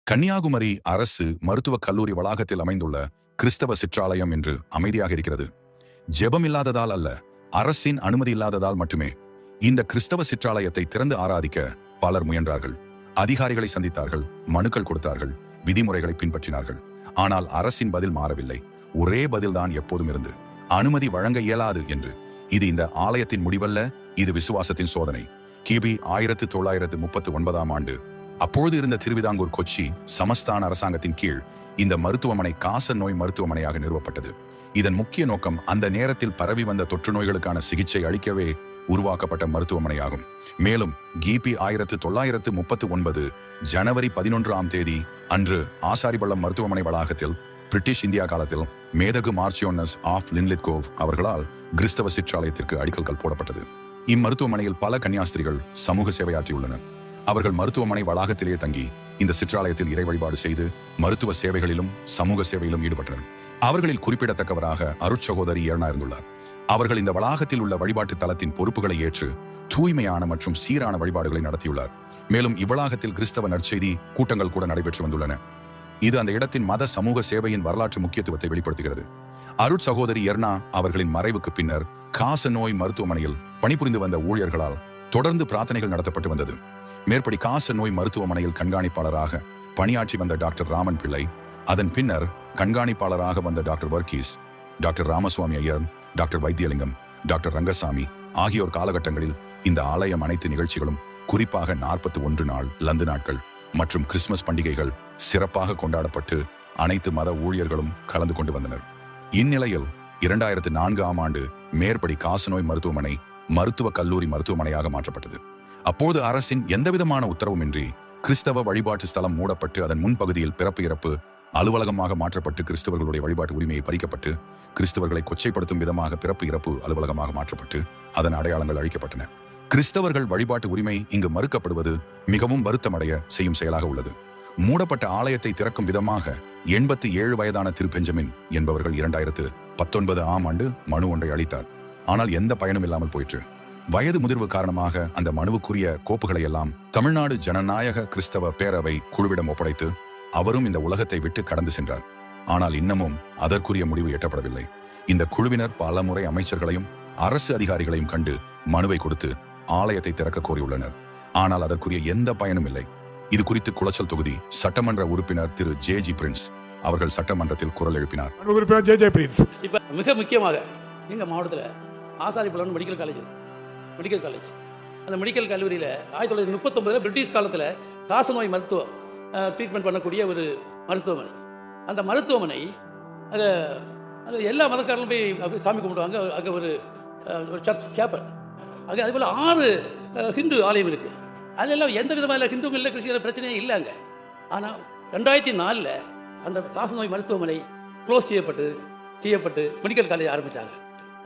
கன்னியாகுமரி அரசு மருத்துவக் கல்லூரி வளாகத்தில் அமைந்துள்ள கிறிஸ்தவ சிற்றாலயம் என்று அமைதியாக இருக்கிறது. ஜெபம் இல்லாததால் அல்ல, அரசின் அனுமதி இல்லாததால் மட்டுமே. இந்த கிறிஸ்தவ சிற்றாலயத்தை திறந்து ஆராதிக்க பலர் முயன்றார்கள். அதிகாரிகளை சந்தித்தார்கள், மனுக்கள் கொடுத்தார்கள், விதிமுறைகளை பின்பற்றினார்கள். ஆனால் அரசின் பதில் மாறவில்லை. ஒரே பதில்தான் எப்போதும் இருந்து, அனுமதி வழங்க இயலாது என்று. இது இந்த ஆலயத்தின் முடிவல்ல, இது விசுவாசத்தின் சோதனை. கிபி 1939 ஆண்டு அப்பொழுது இருந்த திருவிதாங்கூர் கொச்சி சமஸ்தான அரசாங்கத்தின் கீழ் இந்த மருத்துவமனை காச நோய் மருத்துவமனையாக நிறுவப்பட்டது. இதன் முக்கிய நோக்கம் அந்த நேரத்தில் பரவி வந்த தொற்று நோய்களுக்கான சிகிச்சை அளிக்கவே உருவாக்கப்பட்ட மருத்துவமனையாகும். மேலும் கிபி 1939 ஜனவரி 11 அன்று ஆசாரிபள்ளம் மருத்துவமனை வளாகத்தில் பிரிட்டிஷ் இந்தியா காலத்தில் மேதகு மார்ச்சியோனஸ் ஆஃப் லின்லித்கோவ் அவர்களால் கிறிஸ்தவ சிற்றாலயத்திற்கு அடிக்கல் போடப்பட்டது. இம்மருத்துவமனையில் பல கன்னியாஸ்திரிகள் சமூக சேவையாற்றியுள்ளனர். அவர்கள் மருத்துவமனை வளாகத்திலேயே தங்கி இந்த சிற்றாலயத்தில் இறை வழிபாடு செய்து மருத்துவ சேவைகளிலும் சமூக சேவையிலும் ஈடுபட்டனர். அவர்களில் குறிப்பிடத்தக்கவராக அருட்சகோதரி எர்னா இருந்துள்ளார். அவர்கள் இந்த வளாகத்தில் உள்ள வழிபாட்டு தலத்தின் பொறுப்புகளை ஏற்று தூய்மையான மற்றும் சீரான வழிபாடுகளை நடத்தியுள்ளார். மேலும் இவ்வளாகத்தில் கிறிஸ்தவ நற்செய்தி கூட்டங்கள் கூட நடைபெற்று வந்துள்ளன. இது அந்த இடத்தின் மத சமூக சேவையின் வரலாற்று முக்கியத்துவத்தை வெளிப்படுத்துகிறது. அருட்சகோதரி எர்னா அவர்களின் மறைவுக்கு பின்னர் காச நோய் மருத்துவமனையில் பணிபுரிந்து வந்த ஊழியர்களால் தொடர்ந்து பிரார்த்தனைகள் நடத்தப்பட்டு வந்தது. மேற்படி காச நோய் மருத்துவமனையில் கண்காணிப்பாளராக பணியாற்றி வந்த டாக்டர் ராமன் பிள்ளை, அதன் பின்னர் கண்காணிப்பாளராக வந்த doctor Varghese, doctor Ramaswamy Iyer, doctor Vaidyalingam, doctor Rangasamy ஆகியோர் காலகட்டங்களில் இந்த ஆலயம் அனைத்து நிகழ்ச்சிகளும், குறிப்பாக 41 நாள் லந்து நாட்கள் மற்றும் கிறிஸ்துமஸ் பண்டிகைகள் சிறப்பாக கொண்டாடப்பட்டு அனைத்து மத ஊழியர்களும் கலந்து கொண்டு வந்தனர். இந்நிலையில் 2004 ஆண்டு மேற்படி காசநோய் மருத்துவமனை மருத்துவக் கல்லூரி மருத்துவமனையாக மாற்றப்பட்டது. அப்போது அரசின் எந்தவிதமான உத்தரவுமின்றி கிறிஸ்தவ வழிபாட்டு ஸ்தலம் மூடப்பட்டு அதன் முன்பகுதியில் பிறப்பு இறப்பு அலுவலகமாக மாற்றப்பட்டு கிறிஸ்தவர்களுடைய வழிபாட்டு உரிமையை பறிக்கப்பட்டு கிறிஸ்தவர்களை கொச்சைப்படுத்தும் விதமாக பிறப்பு இறப்பு அலுவலகமாக மாற்றப்பட்டு அதன் அடையாளங்கள் அழிக்கப்பட்டன. கிறிஸ்தவர்கள் வழிபாட்டு உரிமை இங்கு மறுக்கப்படுவது மிகவும் வருத்தமடைய செய்யும் செயலாக உள்ளது. மூடப்பட்ட ஆலயத்தை திறக்கும் விதமாக 87 வயதான திரு பெஞ்சமின் என்பவர்கள் 2019 ஆண்டு மனு ஒன்றை அளித்தார். ஆனால் எந்த பயனும் இல்லாமல் போயிற்று. வயது முதிர்வு காரணமாக அந்த மனுவுக்குரிய கோப்புகளை எல்லாம் தமிழ்நாடு ஜனநாயக கிறிஸ்தவ பேரவை குழுவிடம் ஒப்படைத்து அவரும் இந்த உலகத்தை விட்டு கடந்து சென்றார். ஆனால் இன்னமும் அதற்குரிய முடிவு எட்டப்படவில்லை. இந்த குழுவினர் பல முறை அமைச்சர்களையும் அரசு அதிகாரிகளையும் கண்டு மனுவை கொடுத்து ஆலயத்தை திறக்க கோரியுள்ளனர். ஆனால் அதற்குரிய எந்த பயனும் இல்லை. இது குறித்து குளச்சல் தொகுதி சட்டமன்ற உறுப்பினர் திரு ஜே.ஜி. பிரின்ஸ் அவர்கள் சட்டமன்றத்தில் குரல் எழுப்பினார். இப்ப மிக முக்கியமாக எங்க மாவட்டத்தில் ஆசாரிபள்ளம் மெடிக்கல் காலேஜ் அந்த மெடிக்கல் கல்லூரியில் 1939 பிரிட்டிஷ் காலத்தில் காசநோய் மருத்துவம் ட்ரீட்மெண்ட் பண்ணக்கூடிய ஒரு மருத்துவமனை. அந்த மருத்துவமனை அது எல்லா மதக்காரர்களும் போய் சாமி கும்பிடுவாங்க. அங்கே ஒரு சர்ச் சேப்பல், அங்கே அதுபோல் 6 ஹிந்து ஆலயம் இருக்குது. அதெல்லாம் எந்த விதமான ஹிந்துவும் இல்லை, கிறிஸ்டியன் பிரச்சனையும் இல்லை அங்கே. ஆனால் 2004 அந்த காசநோய் மருத்துவமனை க்ளோஸ் செய்யப்பட்டு மெடிக்கல் காலேஜ் ஆரம்பித்தாங்க.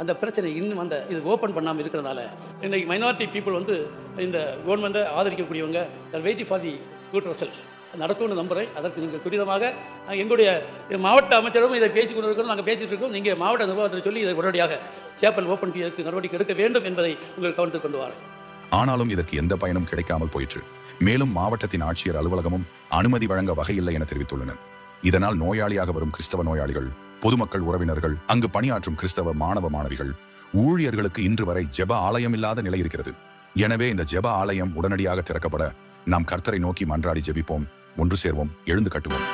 அந்த பிரச்சனை இன்னும் இது ஓப்பன் பண்ணாமல் இருக்கிறதுனால இன்றைக்கி மைனாரிட்டி பீப்புள் இந்த கவர்மெண்ட்டை ஆதரிக்கக்கூடியவங்க waiting for the good result நடக்கும்னு நம்புகிறேன். அதற்கு நீங்கள் துரிதமாக எங்களுடைய மாவட்ட அமைச்சரும் இதை பேசிக் கொண்டு இருக்கிறோம், நாங்கள் பேசிகிட்டு இருக்கோம். நீங்கள் மாவட்ட நிர்வாகத்தில் சொல்லி இதை உடனடியாக சேப்பல் ஓப்பன் செய்வதற்கு நடவடிக்கை எடுக்க வேண்டும் என்பதை உங்கள் கவனத்துக்கு கொண்டு வரேன். ஆனாலும் இதற்கு எந்த பயனும் கிடைக்காமல் போயிற்று. மேலும் மாவட்டத்தின் ஆட்சியர் அலுவலகமும் அனுமதி வழங்க வகையில்லை என தெரிவித்துள்ளனர். இதனால் நோயாளியாக வரும் கிறிஸ்தவ நோயாளிகள், பொதுமக்கள், உறவினர்கள், அங்கு பணியாற்றும் கிறிஸ்தவ மாணவ மாணவிகள், ஊழியர்களுக்கு இன்று வரை ஜெப ஆலயம் இல்லாத நிலை இருக்கிறது. எனவே இந்த ஜெப ஆலயம் உடனடியாக திறக்கப்பட நாம் கர்த்தரை நோக்கி மன்றாடி ஜெபிப்போம், ஒன்று சேர்வோம், எழுந்து கட்டுவோம்.